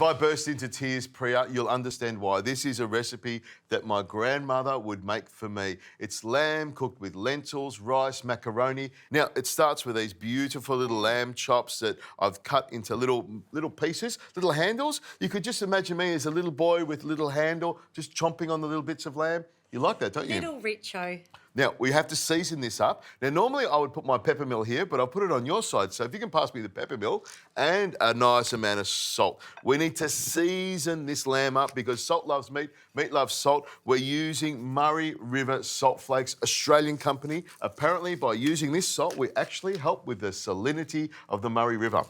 If I burst into tears, Preeya, you'll understand why. This is a recipe that my grandmother would make for me. It's lamb cooked with lentils, rice, macaroni. Now, it starts with these beautiful little lamb chops that I've cut into little pieces, little handles. You could just imagine me as a little boy with a little handle, just chomping on the little bits of lamb. You like that, don't you? Little Richo. Now, we have to season this up. Now, normally I would put my pepper mill here, but I'll put it on your side. So if you can pass me the pepper mill and a nice amount of salt. We need to season this lamb up because salt loves meat, meat loves salt. We're using Murray River Salt Flakes, Australian company. Apparently, by using this salt, we actually help with the salinity of the Murray River.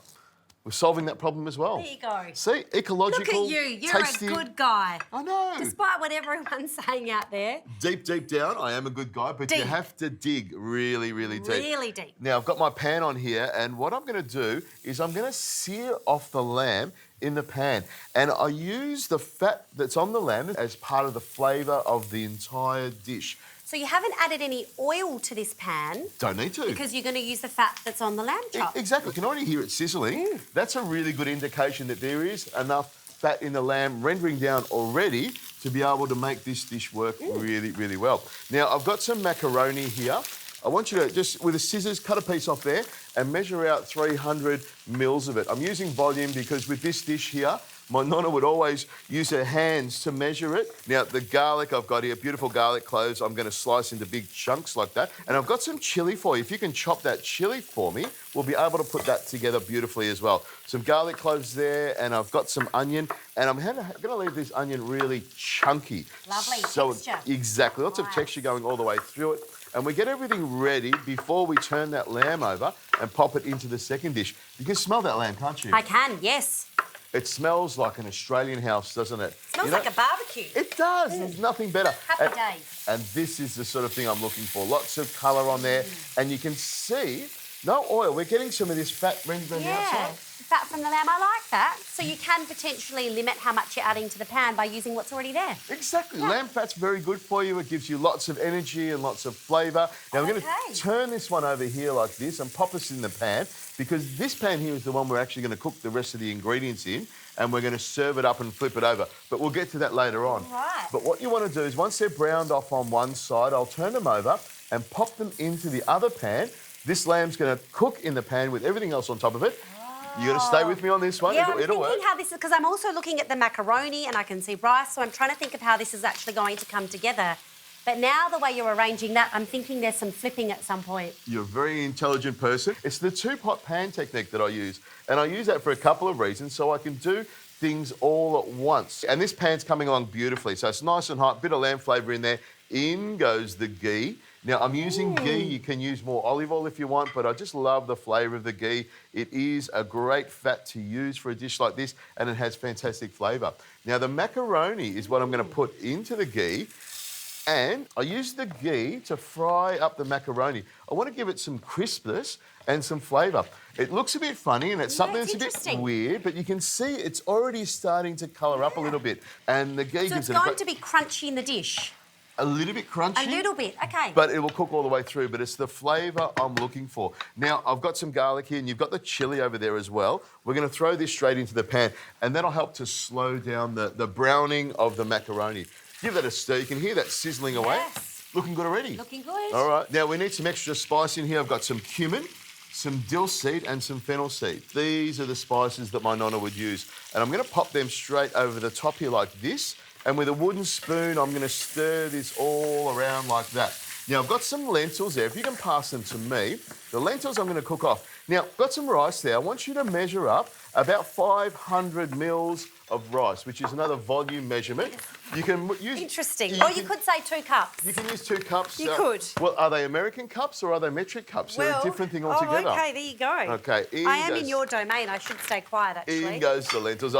We're solving that problem as well. There you go. See, ecological, Look at you. You're tasty. a good guy. I know. Despite what everyone's saying out there. Deep down, I am a good guy, but you have to dig really, really deep. Really deep. Now, I've got my pan on here, and what I'm going to do is I'm going to sear off the lamb in the pan. And I use the fat that's on the lamb as part of the flavour of the entire dish. So you haven't added any oil to this pan. Don't need to. Because you're going to use the fat that's on the lamb chop. Exactly. You can already hear it sizzling. That's a really good indication that there is enough fat in the lamb rendering down already to be able to make this dish work really, really well. Now, I've got some macaroni here. I want you to just, with the scissors, cut a piece off there and measure out 300 mils of it. I'm using volume because with this dish here, my nonna would always use her hands to measure it. Now, the garlic I've got here, beautiful garlic cloves, I'm going to slice into big chunks like that. And I've got some chilli for you. If you can chop that chilli for me, we'll be able to put that together beautifully as well. Some garlic cloves there, and I've got some onion. And I'm going to leave this onion really chunky. Lovely texture. Exactly. Lots of texture going all the way through it. And we get everything ready before we turn that lamb over and pop it into the second dish. You can smell that lamb, can't you? I can, yes. It smells like an Australian house, doesn't it? Smells like a barbecue. It does. There's nothing better. Happy days. And this is the sort of thing I'm looking for. Lots of colour on there. And you can see, no oil. We're getting some of this fat rendering on the outside. Fat from the lamb. I like that. So you can potentially limit how much you're adding to the pan by using what's already there. Exactly. Yeah. Lamb fat's very good for you. It gives you lots of energy and lots of flavour. Now, we're going to turn this one over here like this and pop this in the pan because this pan here is the one we're actually going to cook the rest of the ingredients in and we're going to serve it up and flip it over. But we'll get to that later on. Right. But what you want to do is once they're browned off on one side, I'll turn them over and pop them into the other pan. This lamb's going to cook in the pan with everything else on top of it. You got to stay with me on this one. Yeah, I'm It'll thinking work. how this is, because I'm also looking at the macaroni and I can see rice, so I'm trying to think of how this is actually going to come together. But now the way you're arranging that, I'm thinking there's some flipping at some point. You're a very intelligent person. It's the two-pot pan technique that I use. And I use that for a couple of reasons, so I can do things all at once. And this pan's coming along beautifully, so it's nice and hot, bit of lamb flavour in there. In goes the ghee. Now, I'm using ghee. You can use more olive oil if you want, but I just love the flavour of the ghee. It is a great fat to use for a dish like this, and it has fantastic flavour. Now, the macaroni is what I'm going to put into the ghee, and I use the ghee to fry up the macaroni. I want to give it some crispness and some flavour. It looks a bit funny, and it's something that's a bit weird, but you can see it's already starting to colour up a little bit. And the ghee gives it it's going to be crunchy in the dish. A little bit crunchy. A little bit, okay. But it will cook all the way through, but it's the flavour I'm looking for. Now, I've got some garlic here, and you've got the chilli over there as well. We're going to throw this straight into the pan, and that'll help to slow down the browning of the macaroni. Give that a stir. You can hear that sizzling away. Yes. Looking good already. Looking good. All right. Now, we need some extra spice in here. I've got some cumin, some dill seed and some fennel seed. These are the spices that my nonna would use. And I'm going to pop them straight over the top here like this. And with a wooden spoon, I'm going to stir this all around like that. Now, I've got some lentils there. If you can pass them to me. The lentils I'm going to cook off. Now, I've got some rice there. I want you to measure up about 500 mils of rice, which is another volume measurement. You can use... Interesting. You could say 2 cups. You can use 2 cups. You could. Well, are they American cups or are they metric cups? They're a different thing altogether. Oh, OK, there you go. OK. I am in your domain. I should stay quiet, actually. In goes the lentils.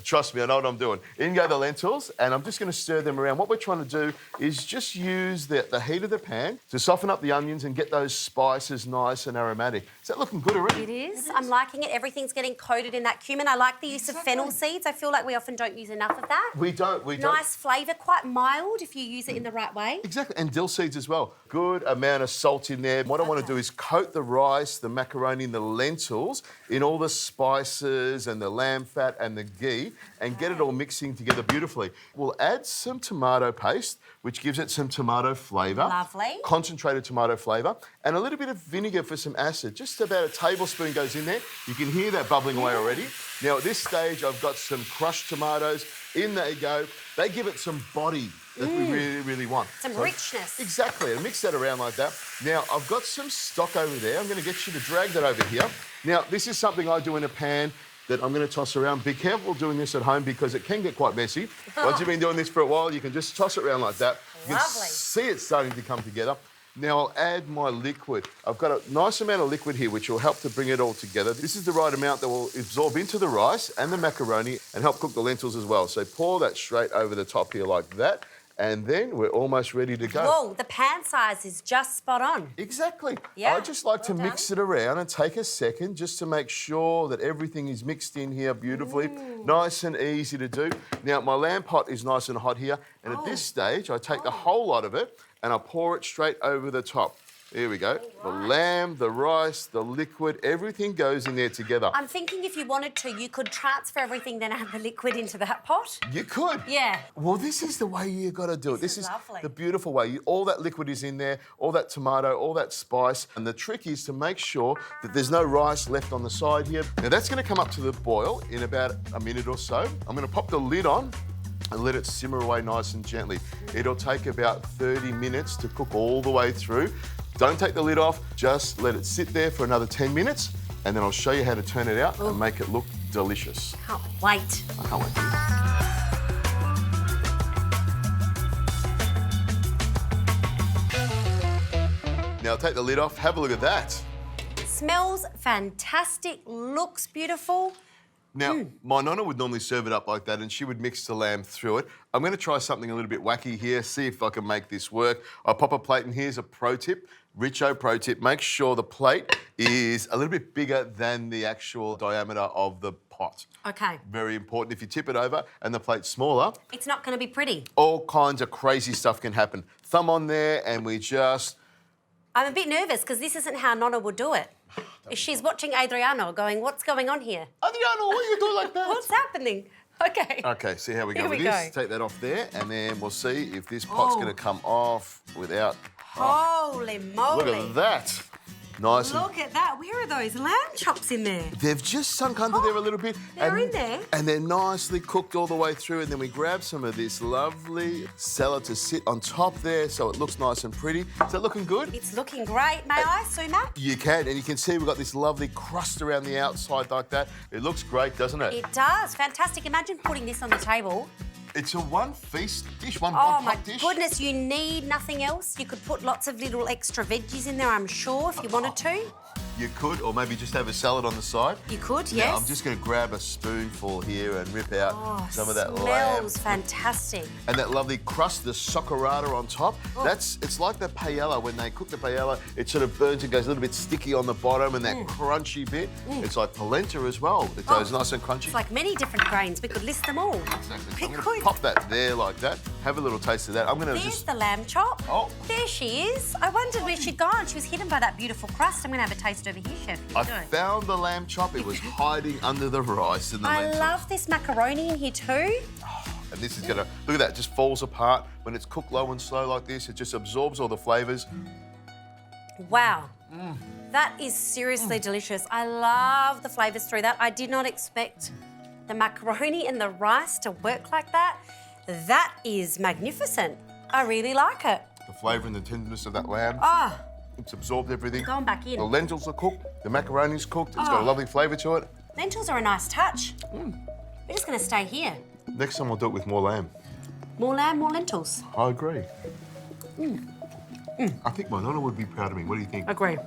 Trust me, I know what I'm doing. In go the lentils, and I'm just going to stir them around. What we're trying to do is just use the heat of the pan to soften up the onions and get those spices nice and aromatic. Is that looking good already? It is. I'm liking it. Everything's getting coated in that cumin. I like the use of fennel seeds. I feel like we often don't use enough of that. We don't. Nice flavour, quite mild if you use it in the right way. Exactly, and dill seeds as well. Good amount of salt in there. What I want to do is coat the rice, the macaroni and the lentils in all the spices and the lamb fat and the ghee ready and get it all mixing together beautifully. We'll add some tomato paste, which gives it some tomato flavour. Lovely. Concentrated tomato flavour. And a little bit of vinegar for some acid. Just about a tablespoon goes in there. You can hear that bubbling away already. Now, at this stage, I've got some crushed tomatoes. In they go. They give it some body that we really, really want. Some richness. Exactly, and mix that around like that. Now, I've got some stock over there. I'm going to get you to drag that over here. Now, this is something I do in a pan that I'm going to toss around. Be careful doing this at home because it can get quite messy. Once you've been doing this for a while, you can just toss it around like that. You can see it starting to come together. Now I'll add my liquid. I've got a nice amount of liquid here which will help to bring it all together. This is the right amount that will absorb into the rice and the macaroni and help cook the lentils as well. So pour that straight over the top here like that. And then we're almost ready to go. Whoa, the pan size is just spot on. Exactly. Yeah, I just like to mix it around and take a second just to make sure that everything is mixed in here beautifully. Nice and easy to do. Now, my lamb pot is nice and hot here. And at this stage, I take the whole lot of it and I pour it straight over the top. Here we go. The lamb, the rice, the liquid, everything goes in there together. I'm thinking if you wanted to, you could transfer everything, then add the liquid into that pot. You could. Yeah. Well, this is the way you got to do it. This is lovely. the beautiful way. All that liquid is in there, all that tomato, all that spice. And the trick is to make sure that there's no rice left on the side here. Now, that's going to come up to the boil in about a minute or so. I'm going to pop the lid on and let it simmer away nice and gently. It'll take about 30 minutes to cook all the way through. Don't take the lid off, just let it sit there for another 10 minutes and then I'll show you how to turn it out and make it look delicious. Can't wait. I can't wait. Now take the lid off, have a look at that. Smells fantastic, looks beautiful. Now, my nonna would normally serve it up like that and she would mix the lamb through it. I'm going to try something a little bit wacky here, see if I can make this work. I'll pop a plate and here's a pro tip. Richo pro tip, make sure the plate is a little bit bigger than the actual diameter of the pot. Okay. Very important. If you tip it over and the plate's smaller... It's not going to be pretty. All kinds of crazy stuff can happen. Thumb on there and we just... I'm a bit nervous because this isn't how Nonna would do it. She's watching Adriano going, what's going on here? Adriano, what are you doing like that? What's happening? Okay. Okay, see how we go Here with we this. go. Take that off there and then we'll see if this pot's going to come off without... Holy moly. Look at that. Nice. Look at that. Where are those lamb chops in there? They've just sunk under there a little bit. They're in there. And they're nicely cooked all the way through. And then we grab some of this lovely salad to sit on top there so it looks nice and pretty. Is that looking good? It's looking great. May I, Sumac? You can. And you can see we've got this lovely crust around the outside like that. It looks great, doesn't it? It does. Fantastic. Imagine putting this on the table. It's a one feast dish, one Oh my pot dish. goodness, you need nothing else. You could put lots of little extra veggies in there, I'm sure, if you wanted to. You could, or maybe just have a salad on the side. You could, Now, yes. I'm just going to grab a spoonful here and rip out some of that lamb. Smells fantastic. And that lovely crust, the soccerata on top. It's like the paella. When they cook the paella, it sort of burns and goes a little bit sticky on the bottom and that crunchy bit. It's like polenta as well. It goes nice and crunchy. It's like many different grains. We could list them all. Exactly. We So I'm going could. to pop that there like that. Have a little taste of that. I'm going to There's just... the lamb chop. Oh. There she is. I wondered where she'd gone. She was hidden by that beautiful crust. I'm going to have a taste over here, Chef. I found the lamb chop. It was hiding under the rice and the I lentils. love this macaroni in here too. And this is going to... Look at that. It just falls apart. When it's cooked low and slow like this, it just absorbs all the flavours. Wow. That is seriously delicious. I love the flavours through that. I did not expect the macaroni and the rice to work like that. That is magnificent. I really like it. The flavour and the tenderness of that lamb. Ah, It's absorbed everything. going back The in. lentils are cooked. The macaroni's cooked. It's got a lovely flavour to it. Lentils are a nice touch. We're just going to stay here. Next time I'll do it with more lamb. More lamb, more lentils. I agree. I think my nonna would be proud of me. What do you think? Agree.